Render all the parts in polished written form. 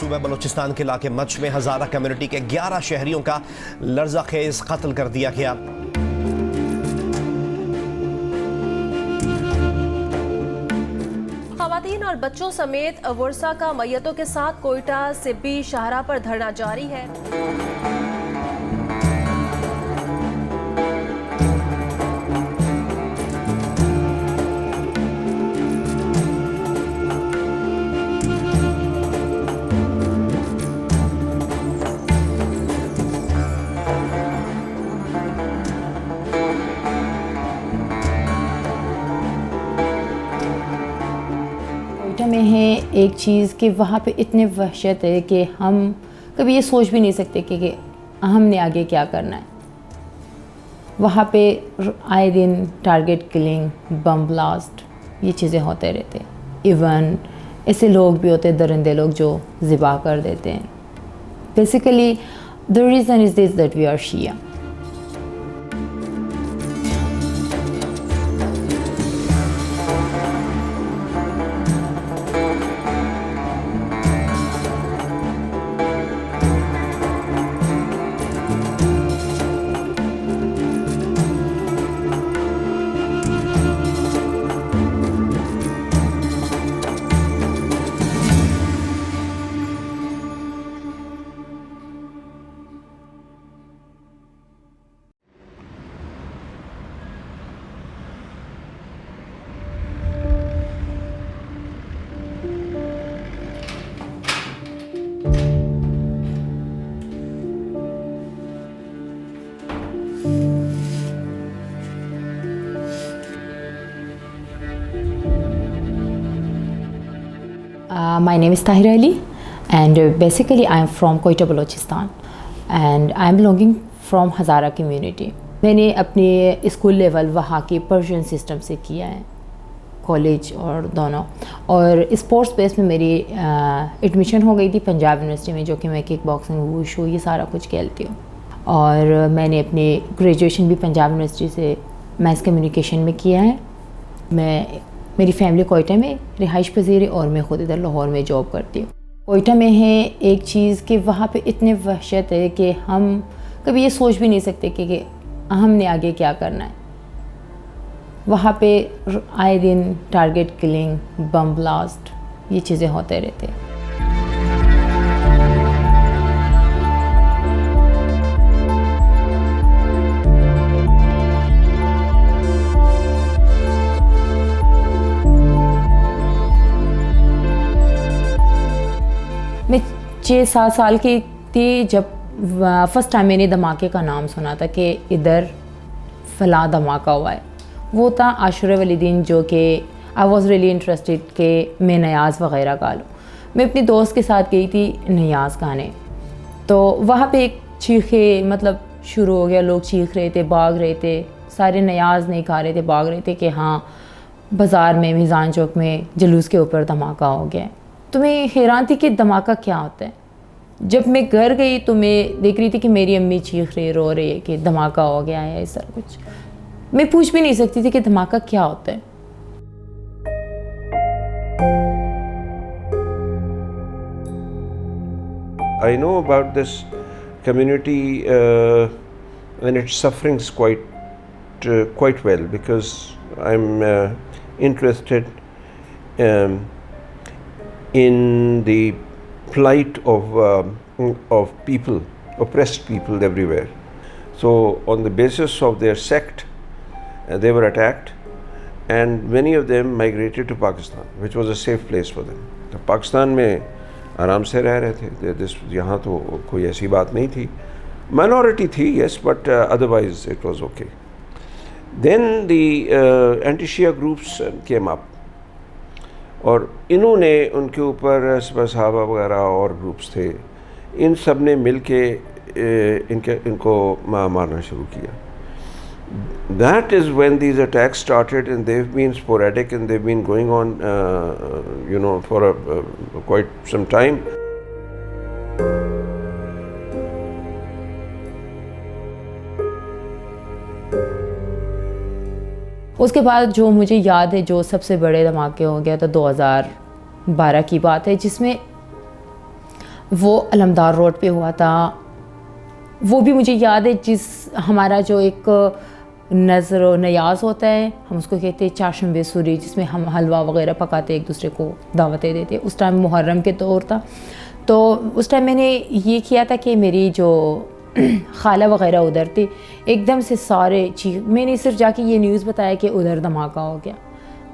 सूबा बलूचिस्तान के इलाके मच में हज़ारा कम्युनिटी के 11 शहरियों का लर्जा खेज कत्ल कर दिया गया। खवातीन और बच्चों समेत वर्षा का मैयतों के साथ कोयटा सिब्बी शाहरा पर धरना जारी है। में है एक चीज़ कि वहाँ पे इतने वहशत है कि हम कभी ये सोच भी नहीं सकते कि हमने आगे क्या करना है। वहाँ पे आए दिन टारगेट किलिंग, बम ब्लास्ट, ये चीज़ें होते रहते। इवन ऐसे लोग भी होते, दरिंदे लोग जो ज़िबा कर देते हैं। Basically the reason is this that we are Shia. My name is Tahira Ali and basically I am from Quetta, Balochistan and I am belonging from Hazara community. मैंने अपने स्कूल लेवल वहाँ के पर्शियन सिस्टम से किया है, college और दोनों, और स्पोर्ट्स बेस में मेरी एडमिशन हो गई थी पंजाब यूनिवर्सिटी में, जो कि मैं किक बॉक्सिंग, वुशू, ये सारा कुछ खेलती हूँ। और मैंने अपनी ग्रेजुएशन भी पंजाब यूनिवर्सिटी से मैस कम्युनिकेशन में किया है। मेरी फैमिली कोयटा में रिहाइश पजीर है और मैं ख़ुद इधर लाहौर में जॉब करती हूँ। कोयटा में है एक चीज़ कि वहाँ पे इतने वहशत है कि हम कभी ये सोच भी नहीं सकते कि हमने आगे क्या करना है। वहाँ पे आए दिन टारगेट किलिंग, बम ब्लास्ट, ये चीज़ें होते रहते हैं। मैं 6-7 साल की थी जब फर्स्ट टाइम मैंने धमाके का नाम सुना था कि इधर फला धमाका हुआ है। वो था आशुरा वाले दिन, जो कि आई वॉज़ रियली इंटरेस्टेड कि मैं नयाज़ वग़ैरह गा लूँ। मैं अपनी दोस्त के साथ गई थी नयाज़ गाने, तो वहाँ पे एक चीखे मतलब शुरू हो गया, लोग चीख रहे थे, भाग रहे थे, सारे नयाज़ नहीं गा रहे थे, भाग रहे थे कि हाँ बाज़ार में, मिज़ान चौक में जुलूस के ऊपर धमाका हो गया। तो मैं हैरान थी कि धमाका क्या होता है। जब मैं घर गई तो मैं देख रही थी कि मेरी अम्मी चीख रही, रो रही है कि धमाका हो गया है, ऐसा कुछ। मैं पूछ भी नहीं सकती थी कि धमाका क्या होता है। I know about this community and its sufferings quite well, because I'm interested in the plight of people, oppressed people everywhere. So on the basis of their sect, they were attacked, and many of them migrated to Pakistan, which was a safe place for them. तो पाकिस्तान में आराम से रह रहे थे। यहाँ तो कोई ऐसी बात नहीं थी, minority थी, yes, but otherwise it was okay. Then the anti-Shia groups came up, और इन्होंने उनके ऊपर सहाबा वगैरह और ग्रुप्स थे, इन सब ने मिल के इनको मारना शुरू किया। That is when these attacks started, and they've been sporadic and they've been going on for quite some time. उसके बाद जो मुझे याद है, जो सबसे बड़े धमाके हो गया था 2012 की बात है, जिसमें वो अलमदार रोड पे हुआ था। वो भी मुझे याद है, जिस हमारा जो एक नज़र व नयाज़ होता है, हम उसको कहते हैं चाशंबे सूरी, जिसमें हम हलवा वगैरह पकाते एक दूसरे को दावतें देते। उस टाइम मुहर्रम के तौर था, तो उस टाइम मैंने ये किया था कि मेरी जो खाला वगैरह उधर थी, एकदम से सारे चीज़ मैंने सिर्फ जाके ये न्यूज़ बताया कि उधर धमाका हो गया।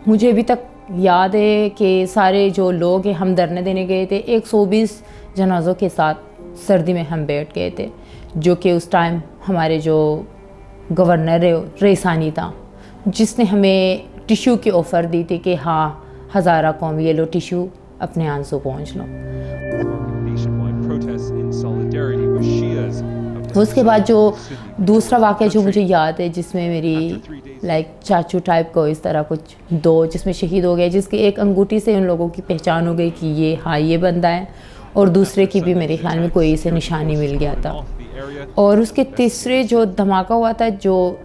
मुझे अभी तक याद है कि सारे जो लोग हैं, हम धरने देने गए थे 120 जनाज़ों के साथ सर्दी में हम बैठ गए थे, जो कि उस टाइम हमारे जो गवर्नर रईसानी था, जिसने हमें टिश्यू की ऑफ़र दी थी कि हाँ हज़ारा कौम ये लो टिश्यू, अपने आंसू पहुँच लो। उसके बाद जो दूसरा वाक़या जो मुझे याद है, जिसमें मेरी चाचू टाइप को इस तरह कुछ दो जिसमें शहीद हो गए, जिसकी एक अंगूठी से उन लोगों की पहचान हो गई कि ये हाँ ये बंदा है, और दूसरे की भी मेरे ख्याल में कोई से निशानी मिल गया था। और उसके तीसरे जो धमाका हुआ था, जो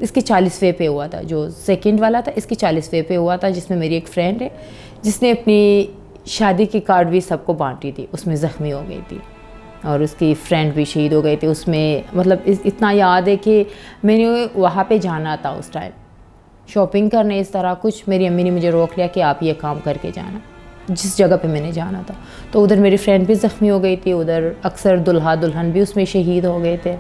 इसके 40वें पे हुआ था, जो सेकंड वाला था इसके 40वें पे हुआ था, जिसमें मेरी एक फ्रेंड है जिसने अपनी शादी की कार्ड भी सबको बांटी थी, उसमें ज़ख्मी हो गई थी और उसकी फ्रेंड भी शहीद हो गई थी उसमें। मतलब इतना याद है कि मैंने वहाँ पे जाना था उस टाइम शॉपिंग करने, इस तरह कुछ मेरी अम्मी ने मुझे रोक लिया कि आप ये काम करके जाना, जिस जगह पे मैंने जाना था। तो उधर मेरी फ्रेंड भी ज़ख्मी हो गई थी, उधर अक्सर दुल्हा दुल्हन भी उसमें शहीद हो गए थे।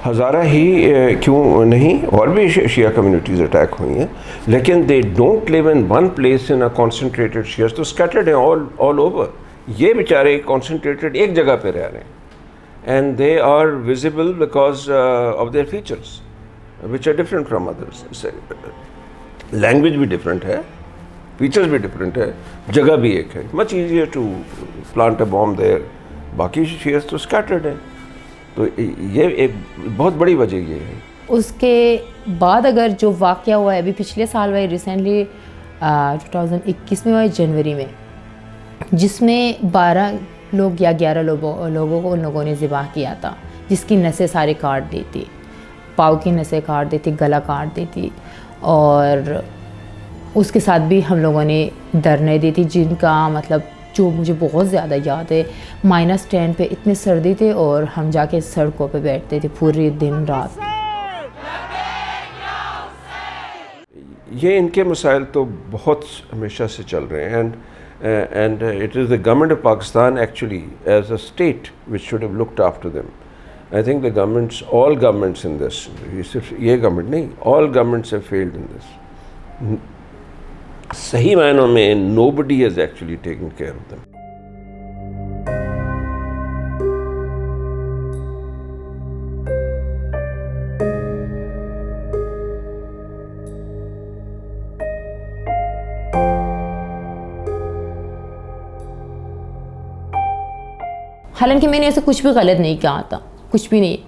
हज़ारा ही क्यों नहीं, और भी शिया कम्युनिटीज़ अटैक हुई हैं, लेकिन they don't live in one place in a concentrated Shias, तो स्कैटर्ड हैं ऑल ओवर। ये बेचारे कॉन्सेंट्रेटेड एक जगह पे रह रहे हैं, and they are visible because of their features which are different from others. Language भी डिफरेंट है, फीचर्स भी डिफरेंट है, जगह भी एक है। Much easier to plant a bomb there. बाकी शियास तो स्कैटर्ड हैं, तो ये एक बहुत बड़ी वजह ये है। उसके बाद अगर जो वाक़या हुआ है अभी पिछले साल हुआ है, रिसेंटली 2021 में हुआ है जनवरी में, जिसमें 12 लोग या 11 लोगों को उन लोगों ने ज़िबाह किया था, जिसकी नसें सारे काट दी थी, पाँव की नसें काट दी थी, गला काट दी थी, और उसके साथ भी हम लोगों ने धरने दी थी, जिनका मतलब जो मुझे बहुत ज़्यादा याद है, -10 पे इतने सर्दी थे और हम जाके सड़कों पे बैठते थे पूरी दिन रात। ये इनके मसाइल तो बहुत हमेशा से चल रहे हैं, and it is the government of Pakistan actually as a state which should have looked after them. I think the governments, all governments in this, सिर्फ ये गवर्नमेंट नहीं, all governments have failed in this. सही मायनों में nobody has actually taken care of them. हालांकि मैंने ऐसा कुछ भी गलत नहीं कहा था, कुछ भी नहीं,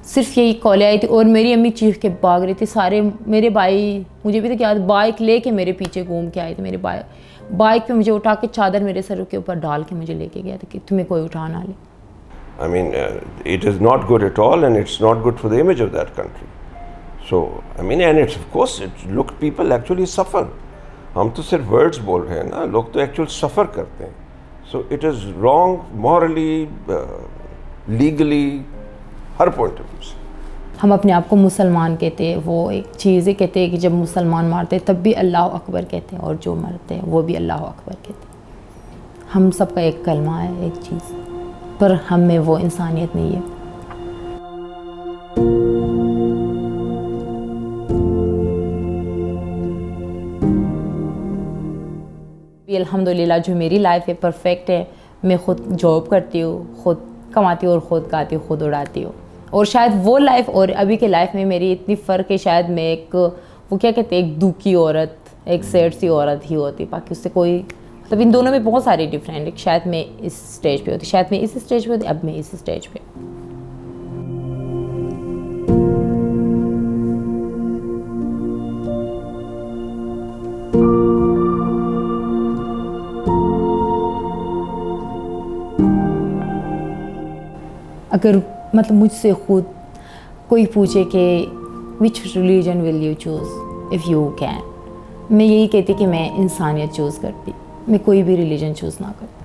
सिर्फ यही कॉलें आई थी और मेरी अम्मी चीख के भाग रही थी। सारे मेरे भाई, मुझे भी तो याद, बाइक लेके मेरे पीछे घूम के आए थे। मेरे बाइक पे मुझे उठा के चादर मेरे सर के ऊपर डाल के मुझे लेके गया था कि तुम्हें कोई उठा ना ले। I mean, it is not good at all, and it's not good for the image of that country. So, I mean, and it's of course, look, people actually suffer. हम तो सिर्फ वर्ड्स बोल रहे हैं ना, लोग तो एक्चुअल सफ़र करते हैं। So it is wrong morally, legally, her point of view से। हम अपने आप को मुसलमान कहते हैं, वो एक चीज़ ही कहते हैं कि जब मुसलमान मारते हैं तब भी अल्लाह अकबर कहते हैं, और जो मरते हैं वो भी अल्लाह अकबर कहते हैं। हम सबका एक कलमा है, एक चीज़, पर हम में वो इंसानियत नहीं है। अल्हम्दुलिल्लाह जो मेरी लाइफ है परफेक्ट है। मैं ख़ुद जॉब करती हूँ, ख़ुद कमाती हूँ और ख़ुद गाती हूँ, ख़ुद उड़ाती हूँ। और शायद वो लाइफ और अभी के लाइफ में मेरी इतनी फ़र्क है, शायद मैं एक, वो क्या कहते हैं, एक दुखी औरत, एक सैड सी औरत ही होती, बाकी उससे कोई, मतलब इन दोनों में बहुत सारे डिफरेंट है। शायद मैं इस स्टेज पे होती, शायद मैं इस स्टेज पे होती, अब मैं इस स्टेज पे। अगर मतलब मुझसे खुद कोई पूछे कि विच religion will you choose if you can, मैं यही कहती कि मैं इंसानियत चूज़ करती, मैं कोई भी रिलीजन चूज़ ना करती।